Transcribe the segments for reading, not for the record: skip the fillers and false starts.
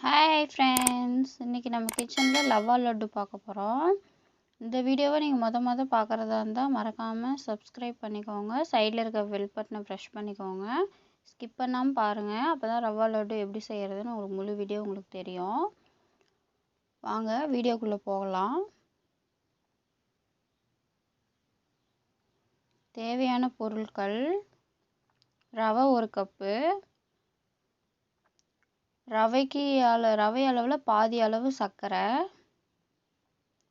Hi friends, இன்றைக்கி நம்ம கிச்சனில் லவ்வா லட்டு பார்க்க போகிறோம். இந்த வீடியோவை நீங்கள் மொதல் பார்க்குறதா இருந்தால் மறக்காமல் சப்ஸ்கிரைப் பண்ணிக்கோங்க. சைடில் இருக்க பெல் பட்டனை ப்ரெஷ் பண்ணிக்கோங்க. ஸ்கிப் பண்ணாமல் பாருங்கள். அப்போ தான் ரவா லட்டு எப்படி செய்கிறதுன்னு ஒரு முழு வீடியோ உங்களுக்கு தெரியும். வாங்க வீடியோக்குள்ளே போகலாம். தேவையான பொருட்கள்: ரவை 1 கப்பு, ரவை அளவில் பாதி அளவு சர்க்கரை,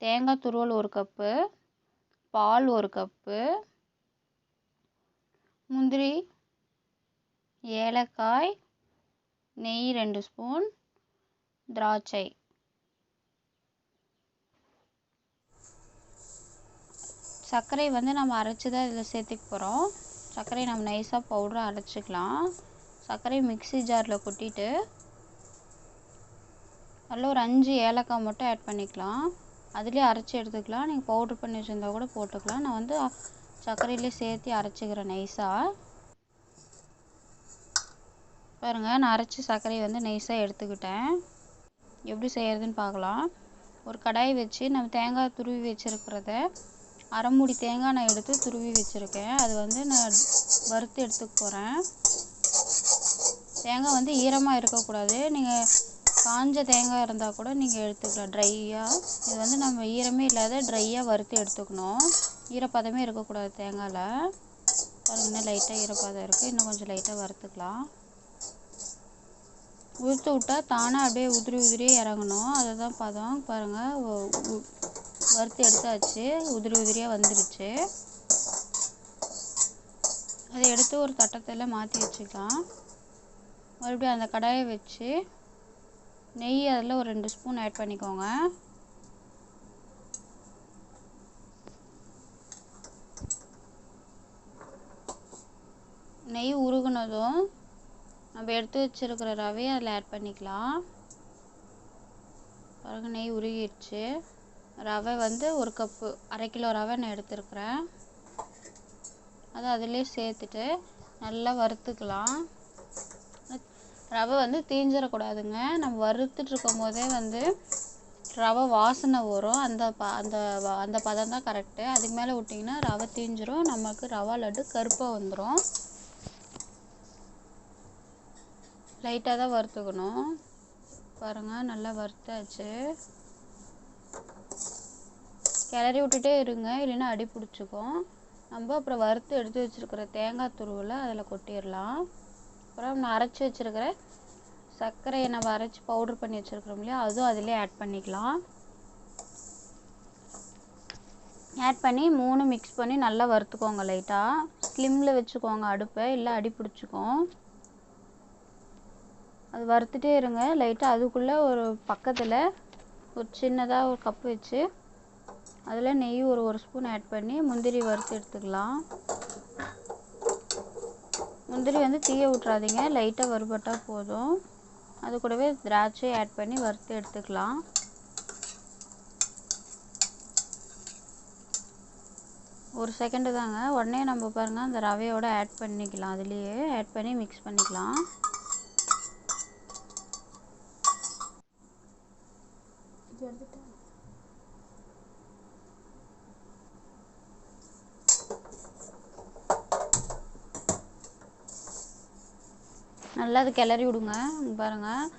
தேங்காய் துருவல் 1 கப்பு, பால் 1 கப்பு, முந்திரி, ஏலக்காய், நெய் 2 ஸ்பூன், திராட்சை. சர்க்கரை நம்ம அரைச்சி தான் இதில் சேர்த்துக்க போகிறோம். சர்க்கரை நம்ம நைஸாக பவுடராக அரைச்சிக்கலாம். சர்க்கரை மிக்ஸி ஜாரில் கொட்டிட்டு அதில் ஒரு 5 ஏலக்காய் மட்டும் ஆட் பண்ணிக்கலாம். அதுலேயே அரைச்சி எடுத்துக்கலாம். நீங்கள் பவுட்ரு பண்ணி வச்சுருந்தா கூட போட்டுக்கலாம். நான் சர்க்கரையிலே சேர்த்து அரைச்சிக்கிறேன் நைஸாக. பாருங்கள், நான் அரைச்சி சர்க்கரையை நைஸாக எடுத்துக்கிட்டேன். எப்படி செய்கிறதுன்னு பார்க்கலாம். ஒரு கடாய் வச்சு நம்ம தேங்காய் துருவி வச்சுருக்கிறத அரை மூடி தேங்காய் நான் எடுத்து துருவி வச்சுருக்கேன். அது நான் வறுத்து எடுத்துக்க போகிறேன். தேங்காய் ஈரமாக இருக்கக்கூடாது. நீங்கள் காஞ்ச தேங்காய் இருந்தால் கூட நீங்கள் எடுத்துக்கலாம் ட்ரையாக. இது நம்ம ஈரமே இல்லாத ட்ரையாக வறுத்து எடுத்துக்கணும். ஈரப்பதமே இருக்கக்கூடாது தேங்காயில். பாருங்கன்னா லைட்டாக ஈரப்பதம் இருக்குது. இன்னும் கொஞ்சம் லைட்டாக வறுத்துக்கலாம். உதுத்து விட்டால் தானாக அப்படியே உதிரி இறங்கணும். அதை தான் பதம். பாருங்கள், வறுத்து எடுத்தாச்சு. உதிரியாக வந்துடுச்சு. அதை எடுத்து ஒரு தட்டத்தில் மாற்றி வச்சுக்கலாம். மறுபடியும் அந்த கடாயை வச்சு நெய் அதில் ஒரு 2 ஸ்பூன் ஆட் பண்ணிக்கோங்க. நெய் உருகுனதும் நம்ம எடுத்து வச்சுருக்கிற ரவையை அதில் ஆட் பண்ணிக்கலாம். பாருங்க, நெய் உருகிடுச்சு. ரவை 1 கப்பு, அரை கிலோ ரவை நான் எடுத்துருக்கிறேன். அதை அதிலே சேர்த்துட்டு நல்லா வறுத்துக்கலாம். ரவை தீஞ்சிடக்கூடாதுங்க. நம்ம வறுத்துட்டு இருக்கும் போதே ரவை வாசனை வரும். அந்த பதம் தான் கரெக்டு. அதுக்கு மேலே விட்டிங்கன்னா ரவை தீஞ்சிரும். நமக்கு ரவா லட்டு கருப்பாக வந்துடும். லைட்டாக தான் வறுத்துக்கணும். பாருங்கள், நல்லா வறுத்தாச்சு. கிளறி விட்டுட்டே இருங்க, இல்லைன்னா அடி பிடிச்சிக்கும். நம்ம அப்புறம் வறுத்து எடுத்து வச்சுருக்கிற தேங்காய் துருவலை அதில் கொட்டிடலாம். அப்புறம் நான் அரைச்சி வச்சுருக்கிற சர்க்கரையை நம்ம அரைச்சி பவுட்ரு பண்ணி வச்சுருக்கிறோம் இல்லையா, அதுவும் அதிலே ஆட் பண்ணிக்கலாம். ஆட் பண்ணி 3 மிக்ஸ் பண்ணி நல்லா வறுத்துக்கோங்க. லைட்டாக ஸ்லிம்மில் வச்சுக்கோங்க அடுப்பை, இல்லை அடி பிடிச்சிக்கும். அது வறுத்துட்டே இருங்க லைட்டாக. அதுக்குள்ளே ஒரு பக்கத்தில் ஒரு சின்னதாக ஒரு கப்பு வச்சு அதில் நெய் ஒரு ஸ்பூன் ஆட் பண்ணி முந்திரி வறுத்து எடுத்துக்கலாம். முந்திரி தீய விட்றாதீங்க, லைட்டாக வறுபட்டால் போதும். அது கூடவே திராட்சை ஆட் பண்ணி வறுத்து எடுத்துக்கலாம். ஒரு செகண்டு தாங்க. உடனே நம்ம பாருங்கள் அந்த ரவையோடு ஆட் பண்ணிக்கலாம். அதுலேயே ஆட் பண்ணி மிக்ஸ் பண்ணிக்கலாம். நல்லா அது கிளறி விடுங்க. பாருங்கள்,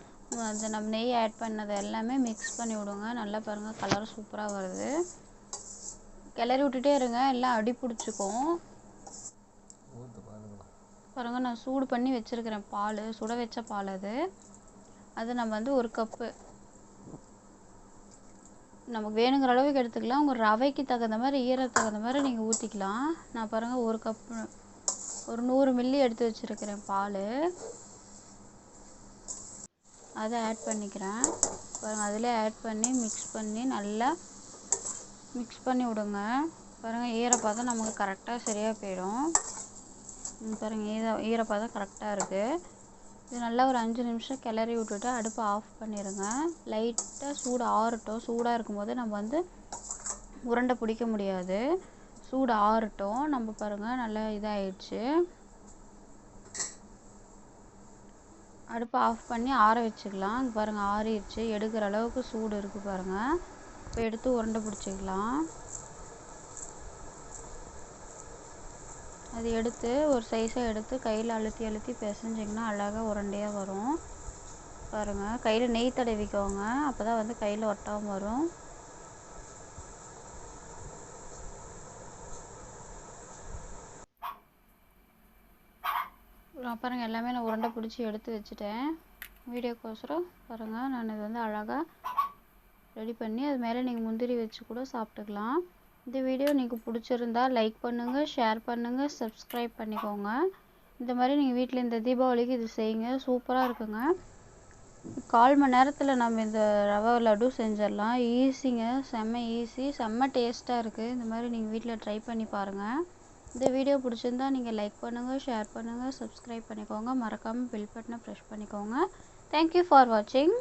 அது நம்ம நெய் ஆட் பண்ணது எல்லாமே மிக்ஸ் பண்ணி விடுங்க. நல்லா பாருங்கள், கலர் சூப்பராக வருது. கிளறி விட்டுட்டே இருங்க, எல்லாம் அடி பிடிச்சிக்கும். பாருங்கள், நான் சூடு பண்ணி வச்சுருக்கிறேன் பால், சுட வச்ச பால். அது நம்ம 1 கப்பு நமக்கு வேணுங்கிற அளவுக்கு எடுத்துக்கலாம். உங்கள் ரவைக்கு தகுந்த மாதிரி, ஈரத்துக்கு தகுந்த மாதிரி நீங்கள் ஊற்றிக்கலாம். நான் பாருங்கள் 1 கப்பு, ஒரு 100 மில்லி எடுத்து வச்சுருக்கிறேன் பால். அதை ஆட் பண்ணிக்கிறேன். பாருங்கள், அதிலே ஆட் பண்ணி நல்லா மிக்ஸ் பண்ணி விடுங்க. பாருங்கள், ஈரப்பதம் நமக்கு கரெக்டாக சரியாக போயிடும். பாருங்கள், ஈரப்பதம் கரெக்டாக இருக்குது. இது நல்லா ஒரு 5 நிமிஷம் கிளறி விட்டுட்டு அடுப்பை ஆஃப் பண்ணிடுங்க. லைட்டாக சூடு ஆறட்டும். சூடாக இருக்கும்போது நம்ம உருண்டை பிடிக்க முடியாது. சூடு ஆறட்டும். நம்ம பாருங்கள் நல்லா இதாகிடுச்சு. அடுப்பை ஆஃப் பண்ணி ஆற வச்சுக்கலாம். இங்கே பாருங்கள் ஆறிடுச்சு. எடுக்கிற அளவுக்கு சூடு இருக்குது பாருங்கள். இப்போ எடுத்து உருண்டை பிடிச்சிக்கலாம். அது எடுத்து ஒரு சைஸாக எடுத்து கையில் அழுத்தி அழுத்தி பிசைஞ்சிங்கன்னா அழகாக உருண்டையாக வரும். பாருங்கள் கையில் நெய் தடவிக்கோங்க, அப்போ தான் வந்து கையில் ஒட்டாமல் வரும். பாருங்கள் எல்லாமே நான் உருண்டை பிடிச்சி எடுத்து வச்சுட்டேன் வீடியோக்கோசரம். பாருங்கள் நான் இது வந்து அழகாக ரெடி பண்ணி அது மேலே நீங்கள் முந்திரி வச்சு கூட சாப்பிட்டுக்கலாம். இந்த வீடியோ நீங்கள் பிடிச்சிருந்தா லைக் பண்ணுங்கள், ஷேர் பண்ணுங்கள், சப்ஸ்கிரைப் பண்ணிக்கோங்க. இந்த மாதிரி நீங்கள் வீட்டில் இந்த தீபாவளிக்கு இது செய்யுங்க, சூப்பராக இருக்குங்க. 1/4 மணி நேரத்தில் நம்ம இந்த ரவா லட்டு செஞ்சிடலாம். ஈஸிங்க, செம்ம ஈஸி, செம்ம டேஸ்ட்டாக இருக்குது. இந்த மாதிரி நீங்கள் வீட்டில் ட்ரை பண்ணி பாருங்கள். இந்த வீடியோ பிடிச்சிருந்தா நீங்கள் லைக் பண்ணுங்கள், ஷேர் பண்ணுங்கள், சப்ஸ்கிரைப் பண்ணிக்கோங்க. மறக்காமல் பெல் பட்டனை ப்ரெஸ் பண்ணிக்கோங்க. தேங்க்யூ ஃபார் வாட்சிங்.